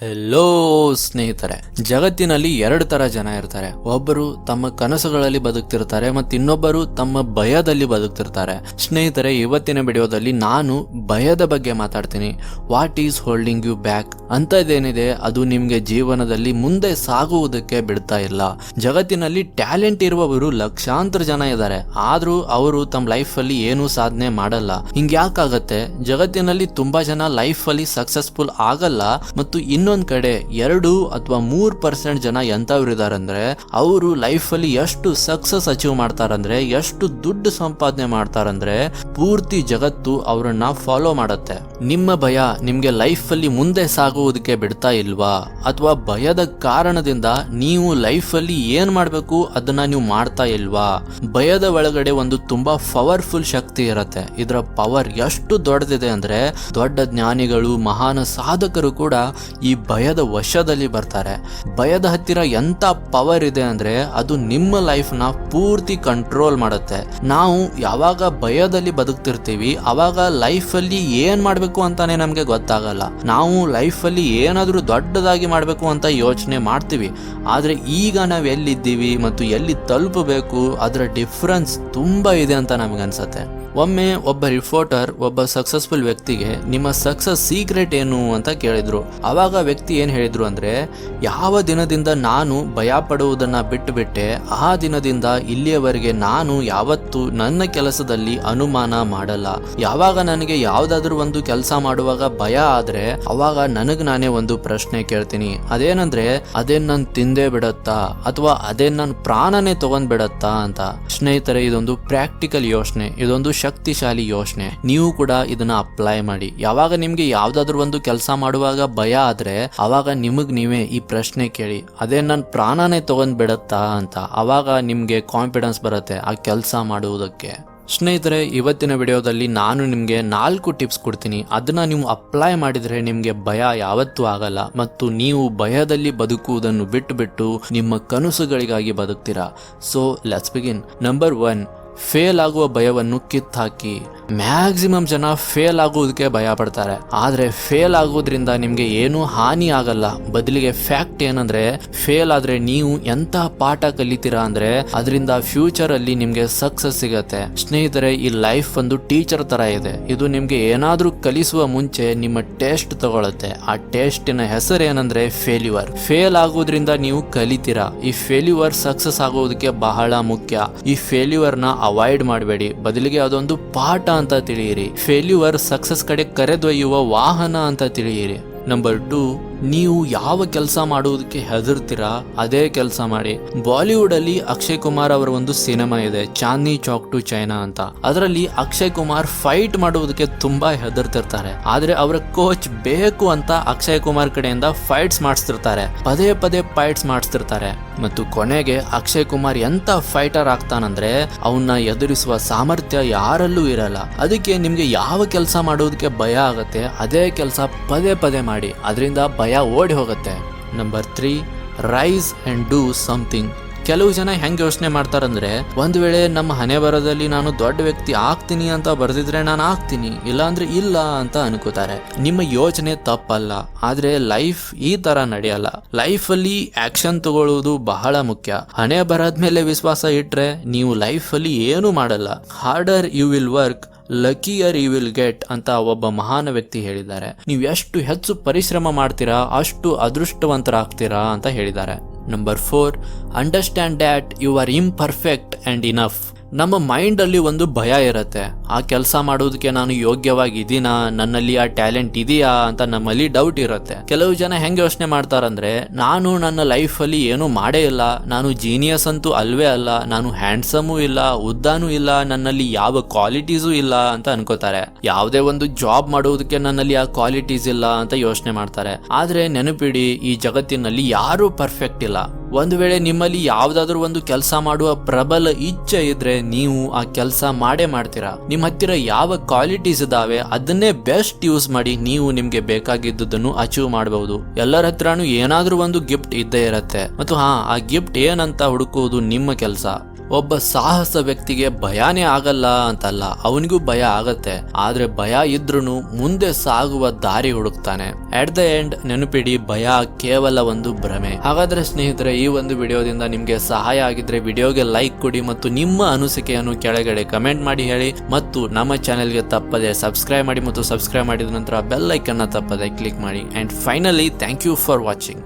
Hello ಸ್ನೇಹಿತರೆ, ಜಗತ್ತಿನಲ್ಲಿ ಎರಡು ತರ ಜನ ಇರ್ತಾರೆ. ಒಬ್ಬರು ತಮ್ಮ ಕನಸುಗಳಲ್ಲಿ ಬದುಕ್ತಿರ್ತಾರೆ ಮತ್ತು ಇನ್ನೊಬ್ಬರು ತಮ್ಮ ಭಯದಲ್ಲಿ ಬದುಕ್ತಿರ್ತಾರೆ. ಸ್ನೇಹಿತರೆ, ಇವತ್ತಿನ ವಿಡಿಯೋದಲ್ಲಿ ನಾನು ಭಯದ ಬಗ್ಗೆ ಮಾತಾಡ್ತೀನಿ. What is holding you back ಅಂತದೇನಿದೆ ಅದು ನಿಮ್ಗೆ ಜೀವನದಲ್ಲಿ ಮುಂದೆ ಸಾಗುವುದಕ್ಕೆ ಬಿಡ್ತಾ ಇಲ್ಲ. ಜಗತ್ತಿನಲ್ಲಿ ಟ್ಯಾಲೆಂಟ್ ಇರುವವರು ಲಕ್ಷಾಂತರ ಜನ ಇದ್ದಾರೆ, ಆದ್ರೂ ಅವರು ತಮ್ಮ ಲೈಫ್ ಅಲ್ಲಿ ಏನೂ ಸಾಧನೆ ಮಾಡಲ್ಲ. ಹಿಂಗ್ ಯಾಕಾಗತ್ತೆ? ಜಗತ್ತಿನಲ್ಲಿ ತುಂಬಾ ಜನ ಲೈಫ್ ಅಲ್ಲಿ ಸಕ್ಸಸ್ಫುಲ್ ಆಗಲ್ಲ ಮತ್ತು ಇನ್ನೊಂದ್ ಕಡೆ 2 ಅಥವಾ 3% ಜನ ಎಂತವ್ರು ಇದಾರಂದ್ರೆ ಅವರು ಲೈಫ್ ಅಲ್ಲಿ ಎಷ್ಟು ಸಕ್ಸಸ್ ಅಚೀವ್ ಮಾಡ್ತಾರಂದ್ರೆ, ಎಷ್ಟು ದುಡ್ಡು ಸಂಪಾದನೆ ಮಾಡ್ತಾರಂದ್ರೆ ಪೂರ್ತಿ ಜಗತ್ತು ಅವರನ್ನ ಫಾಲೋ ಮಾಡತ್ತೆ. ನಿಮ್ಮ ಭಯ ನಿಮ್ಗೆ ಲೈಫ್ ಅಲ್ಲಿ ಮುಂದೆ ಸಾಗುವುದಕ್ಕೆ ಬಿಡ್ತಾ ಇಲ್ವಾ? ಅಥವಾ ಭಯದ ಕಾರಣದಿಂದ ನೀವು ಲೈಫ್ ಅಲ್ಲಿ ಏನ್ ಮಾಡ್ಬೇಕು ಅದನ್ನ ನೀವು ಮಾಡ್ತಾ ಇಲ್ವಾ? ಭಯದ ಒಳಗಡೆ ಒಂದು ತುಂಬಾ ಪವರ್ಫುಲ್ ಶಕ್ತಿ ಇರತ್ತೆ. ಇದರ ಪವರ್ ಎಷ್ಟು ದೊಡ್ಡದಿದೆ ಅಂದ್ರೆ ದೊಡ್ಡ ಜ್ಞಾನಿಗಳು, ಮಹಾನ್ ಸಾಧಕರು ಕೂಡ ಈ ಭಯದ ವಶದಲ್ಲಿ ಬರ್ತಾರೆ. ಭಯದ ಹತ್ತಿರ ಎಂತ ಪವರ್ ಇದೆ ಅಂದ್ರೆ ಅದು ನಿಮ್ಮ ಲೈಫ್ ನ ಪೂರ್ತಿ ಕಂಟ್ರೋಲ್ ಮಾಡುತ್ತೆ. ನಾವು ಯಾವಾಗ ಭಯದಲ್ಲಿ ಬದುಕ್ತಿರ್ತೀವಿ ಅವಾಗ ಲೈಫ್ ಅಲ್ಲಿ ಏನ್ ಮಾಡ್ಬೇಕು ಅಂತಾನೆ ನಮ್ಗೆ ಗೊತ್ತಾಗಲ್ಲ. ನಾವು ಲೈಫ್ ಅಲ್ಲಿ ಏನಾದ್ರೂ ದೊಡ್ಡದಾಗಿ ಮಾಡ್ಬೇಕು ಅಂತ ಯೋಚನೆ ಮಾಡ್ತೀವಿ, ಆದ್ರೆ ಈಗ ನಾವ್ ಎಲ್ಲಿದ್ದೀವಿ ಮತ್ತು ಎಲ್ಲಿ ತಲುಪಬೇಕು ಅದರ ಡಿಫ್ರೆನ್ಸ್ ತುಂಬಾ ಇದೆ ಅಂತ ನಮ್ಗೆ ಅನ್ಸತ್ತೆ. ಒಮ್ಮೆ ಒಬ್ಬ ರಿಪೋರ್ಟರ್ ಒಬ್ಬ ಸಕ್ಸಸ್ಫುಲ್ ವ್ಯಕ್ತಿಗೆ ನಿಮ್ಮ ಸಕ್ಸಸ್ ಸೀಕ್ರೆಟ್ ಏನು ಅಂತ ಕೇಳಿದ್ರು. ಅವಾಗ ವ್ಯಕ್ತಿ ಏನ್ ಹೇಳಿದ್ರು ಅಂದ್ರೆ, ಯಾವ ದಿನದಿಂದ ನಾನು ಭಯ ಪಡುವುದನ್ನ ಬಿಟ್ಟು ಬಿಟ್ಟೆ ಆ ದಿನದಿಂದ ಇಲ್ಲಿಯವರೆಗೆ ನಾನು ಯಾವತ್ತೂ ನನ್ನ ಕೆಲಸದಲ್ಲಿ ಅನುಮಾನ ಮಾಡಲ್ಲ. ಯಾವಾಗ ನನಗೆ ಯಾವ್ದಾದ್ರು ಒಂದು ಕೆಲಸ ಮಾಡುವಾಗ ಭಯ ಆದ್ರೆ ಅವಾಗ ನನಗ್ ನಾನೇ ಒಂದು ಪ್ರಶ್ನೆ ಕೇಳ್ತೀನಿ, ಅದೇನಂದ್ರೆ ಅದೇನ್ ನನ್ ತಿಂದೇ ಬಿಡತ್ತಾ ಅಥವಾ ಅದೇನ್ ನನ್ ಪ್ರಾಣನೇ ತಗೊಂಡ್ ಬಿಡತ್ತಾ ಅಂತ. ಸ್ನೇಹಿತರೆ, ಇದೊಂದು ಪ್ರಾಕ್ಟಿಕಲ್ ಯೋಚನೆ, ಇದೊಂದು ಶಕ್ತಿಶಾಲಿ ಯೋಚನೆ. ನೀವು ಕೂಡ ಇದನ್ನ ಅಪ್ಲೈ ಮಾಡಿ. ಯಾವಾಗ ನಿಮ್ಗೆ ಯಾವ್ದಾದ್ರು ಒಂದು ಕೆಲಸ ಮಾಡುವಾಗ ಭಯ ಆದ್ರೆ ಅವಾಗ ನಿಮಗ್ ನೀವೇ ಈ ಪ್ರಶ್ನೆ ಕೇಳಿ, ಅದೇ ನನ್ ಪ್ರಾಣನೇ ತಗೊಂಡ್ ಬಿಡತ್ತಾ ಅಂತ. ಅವಾಗ ನಿಮ್ಗೆ ಕಾನ್ಫಿಡೆನ್ಸ್ ಬರುತ್ತೆ ಆ ಕೆಲಸ ಮಾಡುವುದಕ್ಕೆ. ಸ್ನೇಹಿತರೆ, ಇವತ್ತಿನ ವಿಡಿಯೋದಲ್ಲಿ ನಾನು ನಿಮ್ಗೆ 4 ಟಿಪ್ಸ್ ಕೊಡ್ತೀನಿ. ಅದನ್ನ ನೀವು ಅಪ್ಲೈ ಮಾಡಿದ್ರೆ ನಿಮ್ಗೆ ಭಯ ಯಾವತ್ತೂ ಆಗಲ್ಲ ಮತ್ತು ನೀವು ಭಯದಲ್ಲಿ ಬದುಕುವುದನ್ನು ಬಿಟ್ಟು ನಿಮ್ಮ ಕನಸುಗಳಿಗಾಗಿ ಬದುಕ್ತೀರಾ. So let's begin. Number 1, fail ಆಗುವ ಭಯವನ್ನು ಕಿತ್ತಾಕಿ. ಮ್ಯಾಕ್ಸಿಮಮ್ ಜನ ಫೇಲ್ ಆಗುವುದಕ್ಕೆ ಭಯ ಪಡ್ತಾರೆ, ಆದ್ರೆ ಫೇಲ್ ಆಗೋದ್ರಿಂದ ನಿಮ್ಗೆ ಏನೂ ಹಾನಿ ಆಗಲ್ಲ. ಬದಲಿಗೆ ಫ್ಯಾಕ್ಟ್ ಏನಂದ್ರೆ, ಫೇಲ್ ಆದ್ರೆ ನೀವು ಎಂತ ಪಾಠ ಕಲಿತೀರಾ ಅಂದ್ರೆ ಅದರಿಂದ ಫ್ಯೂಚರ್ ಅಲ್ಲಿ ನಿಮ್ಗೆ ಸಕ್ಸಸ್ ಸಿಗತ್ತೆ. ಸ್ನೇಹಿತರೆ, ಈ ಲೈಫ್ ಒಂದು ಟೀಚರ್ ತರ ಇದೆ. ಇದು ನಿಮ್ಗೆ ಏನಾದ್ರೂ ಕಲಿಸುವ ಮುಂಚೆ ನಿಮ್ಮ ಟೆಸ್ಟ್ ತಗೊಳತ್ತೆ. ಆ ಟೆಸ್ಟಿನ ಹೆಸರು ಏನಂದ್ರೆ ಫೇಲ್ಯೂರ್. ಫೇಲ್ ಆಗೋದ್ರಿಂದ ನೀವು ಕಲಿತೀರಾ. ಈ ಫೇಲ್ಯೂರ್ ಸಕ್ಸಸ್ ಆಗೋದಕ್ಕೆ ಬಹಳ ಮುಖ್ಯ. ಈ ಫೇಲ್ಯೂರ್ ನ ಅವಾಯ್ಡ್ ಮಾಡಬೇಡಿ, ಬದಲಿಗೆ ಅದೊಂದು ಪಾಠ ಅಂತ ತಿಳಿಯಿರಿ. ಫೇಲ್ಯೂರ್ ಸಕ್ಸಸ್ ಕಡೆ ಕರೆದೊಯ್ಯುವ ವಾಹನ ಅಂತ ತಿಳಿಯಿರಿ. ನಂಬರ್ 2, ನೀವು ಯಾವ ಕೆಲಸ ಮಾಡುವುದಕ್ಕೆ ಹೆದರ್ತೀರಾ ಅದೇ ಕೆಲಸ ಮಾಡಿ. ಬಾಲಿವುಡ್ ಅಲ್ಲಿ ಅಕ್ಷಯ್ ಕುಮಾರ್ ಅವರ ಒಂದು ಸಿನಿಮಾ ಇದೆ, ಚಾಂದ್ನಿ ಚೌಕ್ ಟು ಚೈನಾ ಅಂತ. ಅದರಲ್ಲಿ ಅಕ್ಷಯ್ ಕುಮಾರ್ ಫೈಟ್ ಮಾಡುವುದಕ್ಕೆ ತುಂಬಾ ಹೆದರ್ತಿರ್ತಾರೆ, ಆದ್ರೆ ಅವರ ಕೋಚ್ ಬೇಕು ಅಂತ ಅಕ್ಷಯ್ ಕುಮಾರ್ ಕಡೆಯಿಂದ ಫೈಟ್ಸ್ ಮಾಡಿಸ್ತಿರ್ತಾರೆ, ಪದೇ ಪದೇ ಫೈಟ್ಸ್ ಮಾಡಿಸ್ತಿರ್ತಾರೆ ಮತ್ತು ಕೊನೆಗೆ ಅಕ್ಷಯ್ ಕುಮಾರ್ ಎಂತ ಫೈಟರ್ ಆಗ್ತಾನಂದ್ರೆ ಅವನ್ನ ಎದುರಿಸುವ ಸಾಮರ್ಥ್ಯ ಯಾರಲ್ಲೂ ಇರಲ್ಲ. ಅದಕ್ಕೆ ನಿಮ್ಗೆ ಯಾವ ಕೆಲಸ ಮಾಡುವುದಕ್ಕೆ ಭಯ ಆಗತ್ತೆ ಅದೇ ಕೆಲಸ ಪದೇ ಪದೇ ಮಾಡಿ, ಅದರಿಂದ ಭಯ ಓಡಿ ಹೋಗುತ್ತೆ. Number 3, rise and do something. ಕೆಲವು ಜನ ಹೆಂಗ್ ಯೋಚನೆ ಮಾಡ್ತಾರಂದ್ರೆ, ಒಂದ್ ವೇಳೆ ನಮ್ಮ ಹಣೆ ಬರದಲ್ಲಿ ನಾನು ದೊಡ್ಡ ವ್ಯಕ್ತಿ ಆಗ್ತೀನಿ ಅಂತ ಬರ್ದಿದ್ರೆ ನಾನು ಆಗ್ತೀನಿ, ಇಲ್ಲ ಅಂದ್ರೆ ಇಲ್ಲ ಅಂತ ಅನ್ಕೋತಾರೆ. ನಿಮ್ಮ ಯೋಚನೆ ತಪ್ಪಲ್ಲ, ಆದ್ರೆ ಲೈಫ್ ಈ ತರ ನಡೆಯಲ್ಲ. ಲೈಫ್ ಅಲ್ಲಿ ಆಕ್ಷನ್ ತಗೊಳ್ಳುವುದು ಬಹಳ ಮುಖ್ಯ. ಹಣೆ ಬರದ್ಮೇಲೆ ವಿಶ್ವಾಸ ಇಟ್ರೆ ನೀವು ಲೈಫ್ ಅಲ್ಲಿ ಏನು ಮಾಡಲ್ಲ. Harder you will work, luckier you will get ಅಂತ ಒಬ್ಬ ಮಹಾನ್ ವ್ಯಕ್ತಿ ಹೇಳಿದ್ದಾರೆ. ನೀವು ಎಷ್ಟು ಹೆಚ್ಚು ಪರಿಶ್ರಮ ಮಾಡ್ತೀರಾ ಅಷ್ಟು ಅದೃಷ್ಟವಂತರಾಗ್ತೀರಾ ಅಂತ ಹೇಳಿದ್ದಾರೆ. Number 4, understand that you are imperfect and enough. ನಮ್ಮ ಮೈಂಡ್ ಅಲ್ಲಿ ಒಂದು ಭಯ ಇರುತ್ತೆ, ಆ ಕೆಲಸ ಮಾಡೋದಕ್ಕೆ ನಾನು ಯೋಗ್ಯವಾಗಿದ್ದೀನಾ, ನನ್ನಲ್ಲಿ ಆ ಟ್ಯಾಲೆಂಟ್ ಇದೆಯಾ ಅಂತ ನಮ್ಮಲ್ಲಿ ಡೌಟ್ ಇರುತ್ತೆ. ಕೆಲವು ಜನ ಹೆಂಗೆ ಯೋಚನೆ ಮಾಡ್ತಾರಂದ್ರೆ, ನಾನು ನನ್ನ ಲೈಫ್ ಅಲ್ಲಿ ಏನೂ ಮಾಡೇ ಇಲ್ಲ, ನಾನು ಜೀನಿಯಸ್ ಅಂತೂ ಅಲ್ವೇ ಅಲ್ಲ, ನಾನು ಹ್ಯಾಂಡ್ಸಮೂ ಇಲ್ಲ, ಉದ್ದಾನೂ ಇಲ್ಲ, ನನ್ನಲ್ಲಿ ಯಾವ ಕ್ವಾಲಿಟೀಸು ಇಲ್ಲ ಅಂತ ಅನ್ಕೋತಾರೆ. ಯಾವುದೇ ಒಂದು ಜಾಬ್ ಮಾಡುವುದಕ್ಕೆ ನನ್ನಲ್ಲಿ ಆ ಕ್ವಾಲಿಟೀಸ್ ಇಲ್ಲ ಅಂತ ಯೋಚನೆ ಮಾಡ್ತಾರೆ. ಆದ್ರೆ ನೆನಪಿಡಿ, ಈ ಜಗತ್ತಿನಲ್ಲಿ ಯಾರೂ ಪರ್ಫೆಕ್ಟ್ ಇಲ್ಲ. ಒಂದು ವೇಳೆ ನಿಮ್ಮಲ್ಲಿ ಯಾವ್ದಾದ್ರು ಒಂದು ಕೆಲಸ ಮಾಡುವ ಪ್ರಬಲ ಇಚ್ಛೆ ಇದ್ರೆ ನೀವು ಆ ಕೆಲಸ ಮಾಡೇ ಮಾಡ್ತೀರಾ. ನಿಮ್ಮ ಹತ್ತಿರ ಯಾವ ಕ್ವಾಲಿಟೀಸ್ ಇದಾವೆ ಅದನ್ನೇ ಬೆಸ್ಟ್ ಯೂಸ್ ಮಾಡಿ ನೀವು ನಿಮ್ಗೆ ಬೇಕಾಗಿದ್ದುದನ್ನು ಅಚೀವ್ ಮಾಡಬಹುದು. ಎಲ್ಲರ ಹತ್ರನೂ ಏನಾದ್ರೂ ಒಂದು ಗಿಫ್ಟ್ ಇದ್ದೇ ಇರತ್ತೆ ಮತ್ತು ಆ ಗಿಫ್ಟ್ ಏನಂತ ಹುಡುಕುವುದು ನಿಮ್ಮ ಕೆಲಸ. ಒಬ್ಬ ಸಾಹಸ ವ್ಯಕ್ತಿಗೆ ಭಯನೇ ಆಗಲ್ಲ ಅಂತಲ್ಲ, ಅವನಿಗೂ ಭಯ ಆಗತ್ತೆ. ಆದ್ರೆ ಭಯ ಇದ್ರೂ ಮುಂದೆ ಸಾಗುವ ದಾರಿ ಹುಡುಕ್ತಾನೆ. ಅಟ್ ದ ಎಂಡ್ ನೆನಪಿಡಿ, ಭಯ ಕೇವಲ ಒಂದು ಭ್ರಮೆ. ಹಾಗಾದ್ರೆ ಸ್ನೇಹಿತರೆ, ಈ ಒಂದು ವಿಡಿಯೋದಿಂದ ನಿಮ್ಗೆ ಸಹಾಯ ಆಗಿದ್ರೆ ವಿಡಿಯೋಗೆ ಲೈಕ್ ಕೊಡಿ ಮತ್ತು ನಿಮ್ಮ ಅನಿಸಿಕೆಯನ್ನು ಕೆಳಗಡೆ ಕಮೆಂಟ್ ಮಾಡಿ ಹೇಳಿ. ಮತ್ತು ನಮ್ಮ ಚಾನೆಲ್ಗೆ ತಪ್ಪದೆ ಸಬ್ಸ್ಕ್ರೈಬ್ ಮಾಡಿ ಮತ್ತು ಸಬ್ಸ್ಕ್ರೈಬ್ ಮಾಡಿದ ನಂತರ ಬೆಲ್ ಐಕನ್ ತಪ್ಪದೆ ಕ್ಲಿಕ್ ಮಾಡಿ. And finally, thank you for watching.